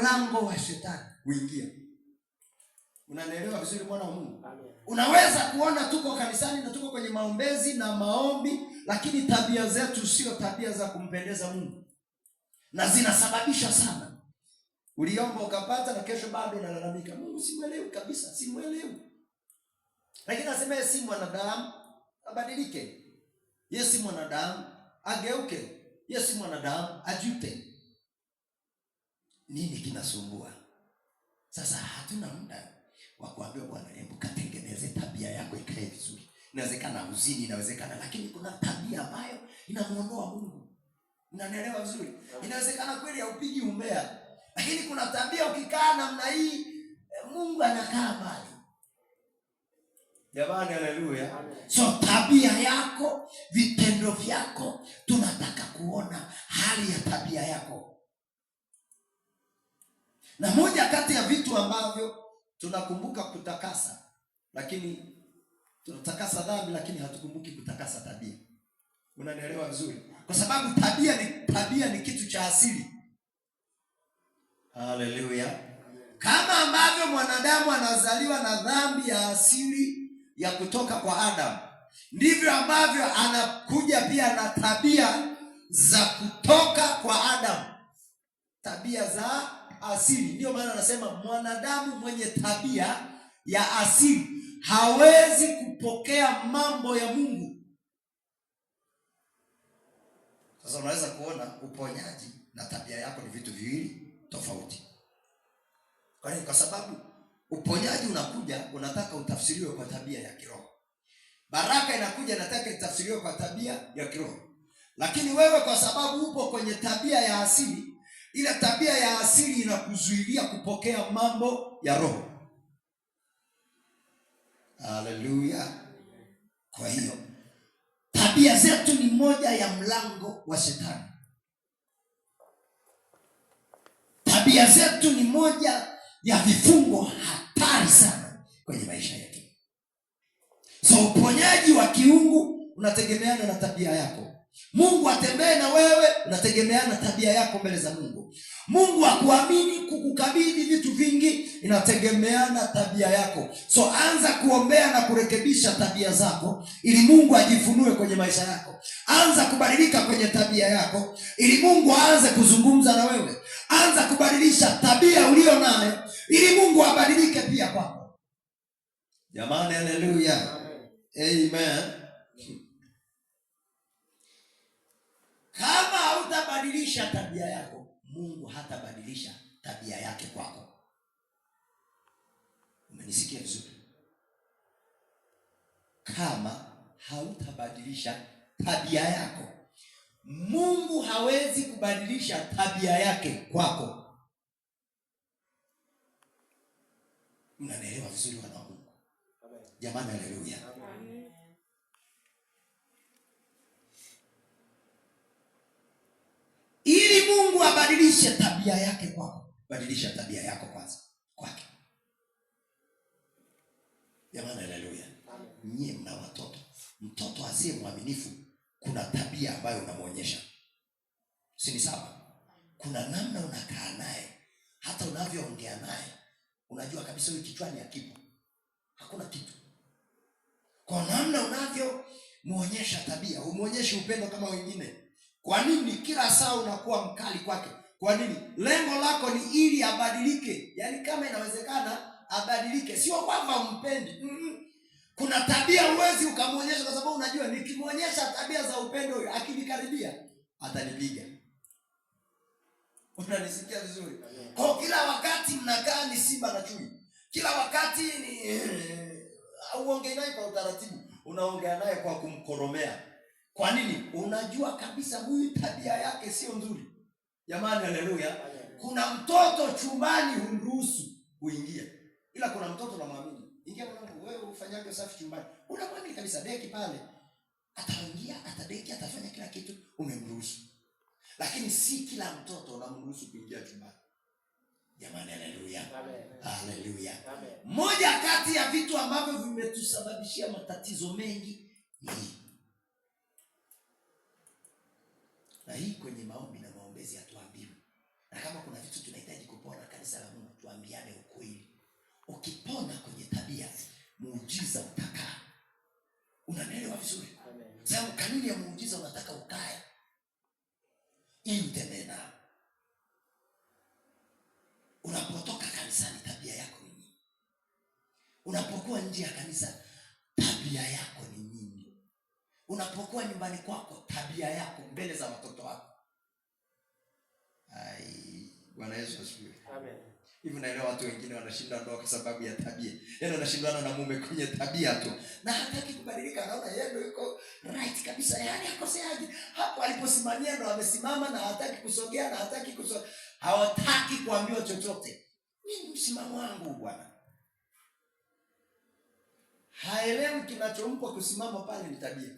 mlango wa shetani kuingia. Unanielewa vizuri mwana wa Mungu? Unaweza kuona tuko kanisani na tuko kwenye maombezi na maombi, lakini tabia zetu sio tabia za kumpendeza Mungu, na zinasababisha sana. Uliomba ukapata, na kesho bado unalalamika, Mungu simuelewi kabisa, simuelewi. Lakini nasema yeye si mwanadamu, abadilike. Yeye si mwanadamu, ageuke. Yeye si mwanadamu, ajute. Nini kinasumbua? Sasa hatuna muda wa kuambia Bwana, hebu katengeneze tabia yako ikae vizuri. Inawezekana uzini, inawezekana, lakini kuna tabia ambayo inamuondoa Mungu. Unanielewa vizuri? Inawezekana kweli haupigi umbea, lakini kuna tabia ukikaa namna hii Mungu anakaa mbali. Jamani, haleluya. So tabia yako, vitendo vyako, tunataka kuona hali ya tabia yako. Na moja kati ya vitu ambavyo tunakumbuka kutakasa, lakini tunatakasa dhambi, lakini hatukumbuki kutakasa tabia. Unanielewa vizuri? Kwa sababu tabia ni kitu cha asili. Haleluya. Kama ambavyo mwanadamu anazaliwa na dhambi ya asili ya kutoka kwa Adam, ndivyo ambavyo anakuja pia na tabia za kutoka kwa Adam. Tabia za asili. Ndio maana anasema mwanadamu mwenye tabia ya asili hawezi kupokea mambo ya Mungu. Sasa unaweza kuona uponyaji na tabia yako ni vitu viwili tofauti. Kwa sababu uponyaji unakuja, unataka utafsiriwe kwa tabia ya kiroho. Baraka inakuja, nataka itafsiriwe kwa tabia ya kiroho. Lakini wewe kwa sababu upo kwenye tabia ya asili, ile tabia ya asili inakuzuilia kupokea mambo ya roho. Haleluya. Kwa hiyo tabia zetu ni moja ya mlango wa shetani. Tabia zetu ni moja ya vifungo hatari sana kwenye maisha yetu. So uponyaji wa kiungu unategemeana na tabia yako. Mungu atembee na wewe, unategemeana na tabia yako mbele za Mungu. Mungu akuamini kukukabidhi vitu vingi, inategemeana tabia yako. So anza kuombea na kurekebisha tabia zako ili Mungu ajifunue kwenye maisha yako. Anza kubadilika kwenye tabia yako ili Mungu aanze kuzungumza na wewe. Anza kubadilisha tabia ulio nayo ili Mungu abadilike pia kwako. Jamani, haleluya. Amen. Kama hautabadilisha tabia yako, Mungu hatabadilisha tabia yake kwako. Umenisikia vizuri? Kama hautabadilisha tabia yako, Mungu hawezi kubadilisha tabia yake kwako. Mnanielewa vizuri wana wa Mungu? Jamani, haleluya. Ili Mungu abadilishe tabia yake kwako, badilisha tabia yako kwanza kwake. Jamani, haleluya. Nyie mna watoto. Mtoto asiye mwaminifu kuna tabia ambayo unamuonyesha. Si ni sawa? Kuna namna unakaa naye, hata unavyoongea naye unajua kabisa huyu kichwani hakipo. Hakuna kitu. Kwa namna unavyo muonyesha tabia, umuonyeshe upendo kama wengine. Kwa nini kila saa unakuwa mkali kwake? Kwa nini? Lengo lako ni ili abadilike. Yaani kama inawezekana abadilike, sio kwamba umpendi. Kuna tabia uwezi ukamuonyesha kwa sababu unajua nikimuonyesha tabia za upendo akinikaribia atanipiga. Unanisikia vizuri? Kwa kila wakati mnakaa ni simba na chui. Kila wakati ni uongee naye kwa utaratibu, unaongea naye kwa kumkoromea. Kwa nini? Unajua kabisa huyu tabia yake sio nzuri. Jamani, haleluya. Kuna mtoto chumbani humruhusu kuingia. Ila kuna mtoto unamwamini. Ingia mwanangu, wewe ufanyage usafi chumbani. Unamwamini kabisa, deki pale. Ataingia, atadeki, atafanya kila kitu, umemruhusu. Lakini si kila mtoto unamruhusu kuingia chumbani. Jamani, haleluya. Haleluya. Moja kati ya vitu ambavyo vimetusababishia matatizo mengi ni na hii kwenye maombi na maombezi hatuambiwi. Na kama kuna vitu tunahitaji kupona kanisa la Mungu tuambiane ukweli. Ukipona kwenye tabia, muujiza utakaa. Unanielewa vizuri? Sababu kanuni ya muujiza unataka ukae ili utembee nao. Unapotoka kanisani tabia yako ni nini? Unapokuwa nje ya kanisa tabia yako ni nini? Unapokuwa nyumbani kwako tabia yako mbele za watoto wako. Bwana Yesu asifiwe. Amen. Hivi naelewa watu wengine wanashinda ndoa kwa sababu ya tabia. Yaani anashindana na mume kwenye tabia tu. Na hataki kubadilika, anaona yeye ndio yuko right kabisa. Yaani akoseaje? Hapo aliposimamia ndo amesimama na hataki kusogea na hataki hawataki kuambiwa chochote. Mimi msimamo wangu bwana. Haelewi kinachompa kusimama pale ni tabia.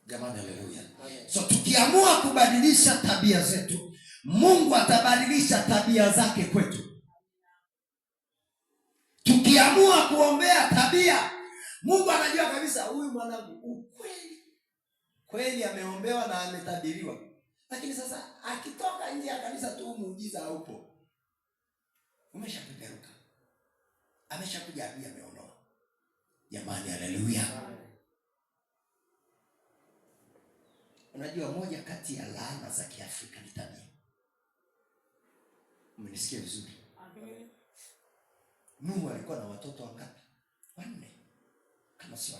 Jamani, haleluya. So tukiamua kubadilisha tabia zetu, Mungu atabadilisha tabia zake kwetu. Tukiamua kuombea tabia, Mungu anajua kabisa huyu mwanangu kweli ameombewa na ametabiriwa. Lakini sasa akitoka nje ya kanisa tu muujiza haupo. Umeshapeperuka. Ameshakuja adui ameondoa. Jamani, haleluya. Unajua moja kati ya laana za Kiafrika ni tabia. Umenisikia vizuri? Amen. Nuhu alikuwa na watoto wangapi? 4. Kama si 3.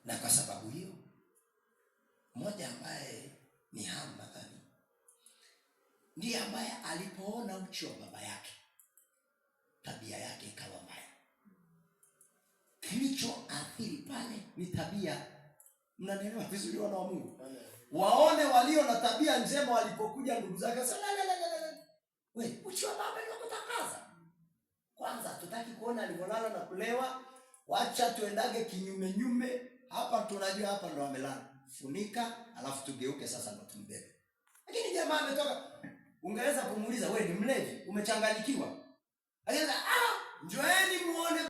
Na kwa sababu hiyo mmoja ambaye ni Ham nadhani ndiye ambaye alipoona uchi wa baba yake tabia yake ikawa mbaya. Kilichoathiri pale ni tabia. Mnanielewa vizuri wana wa Mungu? Waone walio na tabia njema walipokuja ndugu zake sasa wewe uchi wa baba ndio kutakaza. Kwanza tutaki kuona alivolala na kulewa, wacha tuendage kinyume nyume. Hapa tunajua hapa ndo amelala. Funika alafu tugeuke sasa ndo tumbebe. Lakini jamaa ametoka, ungeweza kumuuliza wewe ni mlevi, umechanganyikiwa. Alianza njoeni muone